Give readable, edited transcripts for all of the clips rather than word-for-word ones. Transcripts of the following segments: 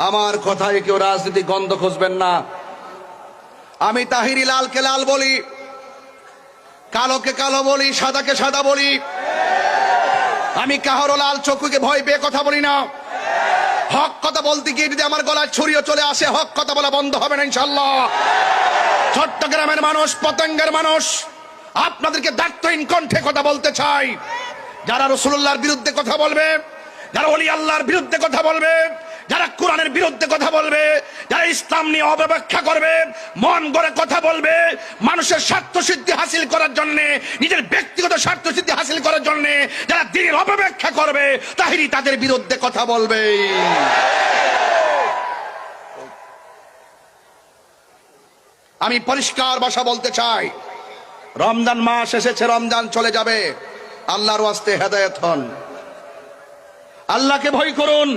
আমার কথায় কেউ রাজনীতি গন্ধ খুঁজবেন না। আমি তাহিরি লালকে লাল বলি, কালোকে কালো বলি, সাদাকে সাদা বলি। আমি কাহারো লাল চক্ষুকে ভয় পেয়ে কথা বলি না। হক কথা বলতে গিয়ে যদি আমার গলায় ছুরিও চলে আসে, হক কথা বলা বন্ধ হবে না ইনশাআল্লাহ। চট্টগ্রামের মানুষ, পতেঙ্গের মানুষ, আপনাদেরকে দায়িত্বহীন কণ্ঠে কথা বলতে চাই। যারা রাসূলুল্লাহর বিরুদ্ধে কথা বলবে, যারা ওলি আল্লাহর বিরুদ্ধে কথা বলবে, যারা কোরআনের বিরুদ্ধে কথা বলবে, যারা ইসলাম নিয়ে অপব্যাখ্যা করবে, মন গড়ে কথা বলবে, মানুষের স্বার্থ সিদ্ধি হাসিল করার জন্য, নিজের ব্যক্তিগত স্বার্থ সিদ্ধি হাসিল করার জন্য যারা দ্বীনের অপব্যাখ্যা করবে, তাহিরি তাদের বিরুদ্ধে কথা বলবে। আমি পরিষ্কার ভাষা বলতে চাই, রমজান মাস এসেছে, রমজান চলে যাবে। আল্লাহর ওয়াস্তে হেদায়েত হন, আল্লাহকে ভয় করুন,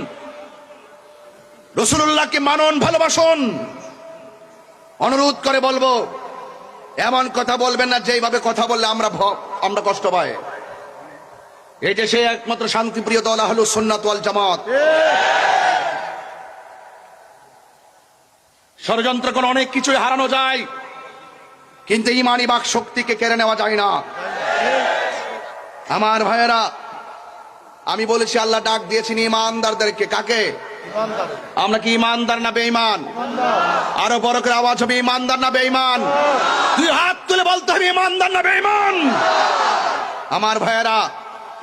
রাসূলুল্লাহকে মানুন, ভালোবাসুন। অনুরোধ করে বলবো, এমন কথা বলবেন না যেইভাবে কথা বললে আমরা কষ্ট পাই। এই দেশে একমাত্র শান্তিপ্রিয় দল আহলুস সুন্নাত ওয়াল জামাত। ষড়যন্ত্র করে অনেক কিছুই হারানো যায়, কিন্তু ইমানি বাক শক্তিকে কেড়ে নেওয়া যায় না। আমার ভাইয়েরা, আমি বলেছি আল্লাহ ডাক দিয়েছেন ইমানদারদেরকে। কাকে? আমরা কি ইমানদার না বেঈমান? আরো বড় করে আওয়াজ হবে, ইমানদার না বেঈমান? দুই হাত তুলে বলতে হবে, ইমানদার না বেঈমান? আমার ভাইয়েরা,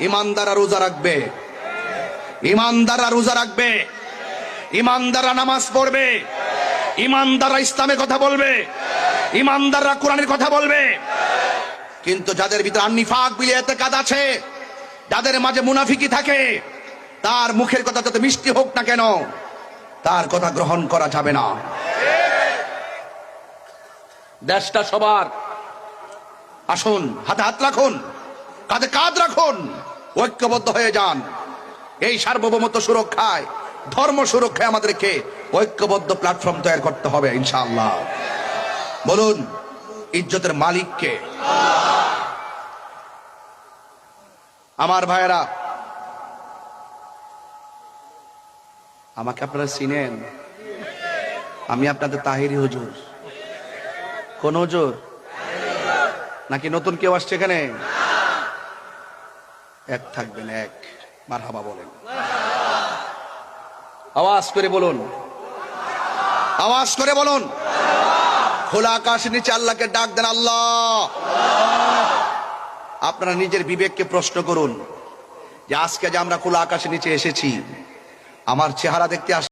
ইমানদাররা রোজা রাখবে, ইমানদাররা রোজা রাখবে, ইমানদাররা নামাজ পড়বে, ইমানদাররা ইসলামের কথা বলবে, ইমানদাররা কোরআনের কথা বলবে। কিন্তু যাদের ভিতরে নিফাক বিলে ইতিকাদ আছে, যাদের মাঝে মুনাফিকি থাকে, তার মুখের কথা যত মিষ্টি হোক না কেন, তার কথা গ্রহণ করা যাবে না। দেশটা সবার। আসুন, হাতে হাত রাখুন, কাঁধে কাঁধ রাখুন, ঐক্যবদ্ধ হয়ে যান। এই সার্বভৌমত্ব সুরক্ষায়, ধর্ম সুরক্ষায় আমাদেরকে ঐক্যবদ্ধ প্ল্যাটফর্ম তৈরি করতে হবে ইনশাআল্লাহ। বলুন, ইজ্জতের মালিককে? আমার ভাইয়েরা, আমাকে আপনারা চিনেন? আমি আপনাদের তাহিরি হুজুর। কোন হুজুর? নাকি নতুন কেউ আসছে এখানে? এক থাকবেন, এক। মারহাবা বলেন, আওয়াজ করে বলুন, আওয়াজ করে বলুন। খোলা আকাশের নিচে আল্লাহকে ডাক দেন, আল্লাহ। আপনারা নিজের বিবেককে প্রশ্ন করুন যে আজকে যে আমরা খোলা আকাশের নিচে এসেছি, আমার চেহারা দেখতে